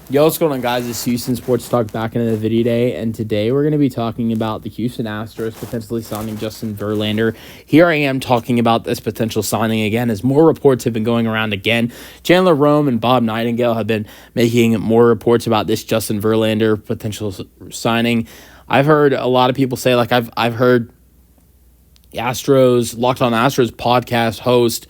Yo, what's going on, guys? It's Houston Sports Talk back into the video day, and today we're going to be talking about the Houston Astros potentially signing Justin Verlander. Here I am talking about this potential signing again, as more reports have been going around again. Chandler Rome and Bob Nightingale have been making more reports about this Justin Verlander potential signing. I've heard a lot of people say, like I've heard Astros, Locked On Astros podcast host,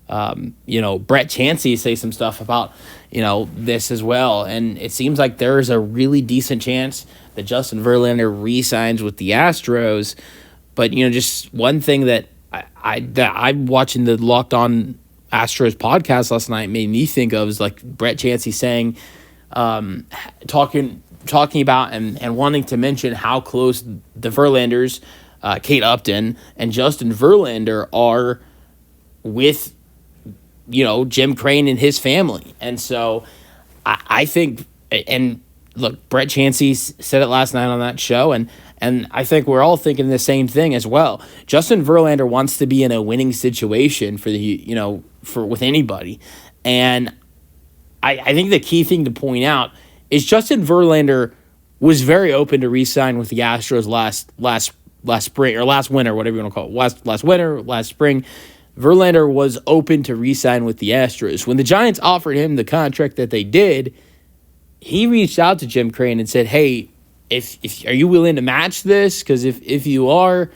Brett Chansey say some stuff about, this as well. And it seems like there is a really decent chance that Justin Verlander re-signs with the Astros. But, just one thing that I'm watching the Locked On Astros podcast last night made me think of is like Brett Chansey saying, talking about and wanting to mention how close the Verlanders, Kate Upton and Justin Verlander are with Jim Crane and his family. And so I think, and look, Brett Chansey said it last night on that show, and I think we're all thinking the same thing as well. Justin Verlander wants to be in a winning situation with anybody. And I think the key thing to point out is Justin Verlander was very open to re-sign with the Astros last spring, or last winter, whatever you want to call it, last winter, last spring. Verlander was open to re-sign with the Astros. When the Giants offered him the contract that they did, he reached out to Jim Crane and said, hey, if are you willing to match this? Because if you are,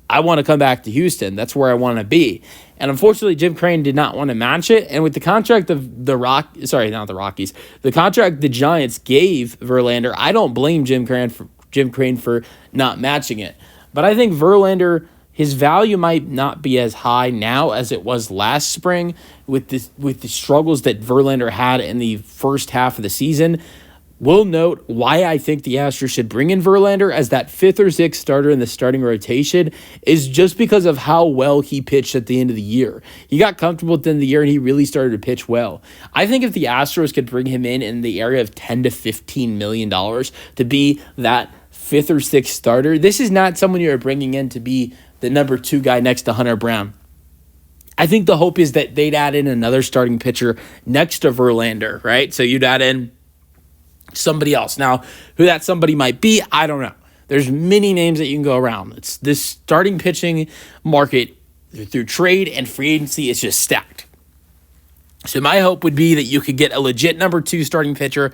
I want to come back to Houston. That's where I want to be. And unfortunately, Jim Crane did not want to match it. And with the contract of the contract the Giants gave Verlander, I don't blame Jim Crane for not matching it. But I think Verlander, his value might not be as high now as it was last spring with the struggles that Verlander had in the first half of the season. We'll note why I think the Astros should bring in Verlander as that fifth or sixth starter in the starting rotation is just because of how well he pitched at the end of the year. He got comfortable at the end of the year and he really started to pitch well. I think if the Astros could bring him in the area of $10 to $15 million to be that fifth or sixth starter, this is not someone you're bringing in to be the number 2 guy next to Hunter Brown. I think the hope is that they'd add in another starting pitcher next to Verlander, right? So you'd add in somebody else. Now, who that somebody might be, I don't know. There's many names that you can go around. It's this starting pitching market through trade and free agency is just stacked. So my hope would be that you could get a legit number 2 starting pitcher.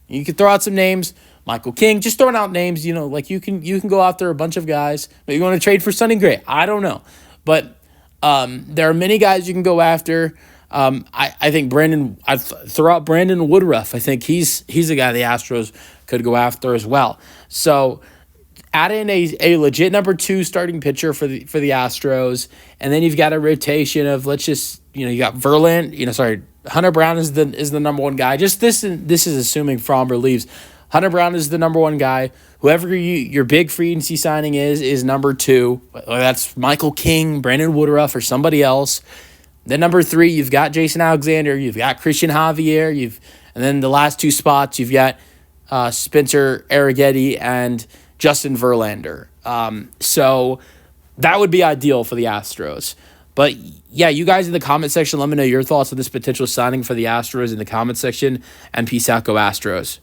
You could throw out some names. Michael King, just throwing out names, like you can go after a bunch of guys. Maybe you want to trade for Sonny Gray. I don't know. But there are many guys you can go after. I think I'd throw out Brandon Woodruff. I think he's a guy the Astros could go after as well. So add in a legit number 2 starting pitcher for the Astros, and then you've got a rotation of you got Verlander. Hunter Brown is the number 1 guy. Just this is assuming Fromber leaves. Hunter Brown is the number 1 guy. Whoever your big free agency signing is number 2. Whether that's Michael King, Brandon Woodruff, or somebody else. Then number 3, you've got Jason Alexander. You've got Christian Javier. And then the last 2 spots, you've got Spencer Arrighetti and Justin Verlander. So that would be ideal for the Astros. But yeah, you guys in the comment section, let me know your thoughts on this potential signing for the Astros in the comment section. And peace out, go Astros.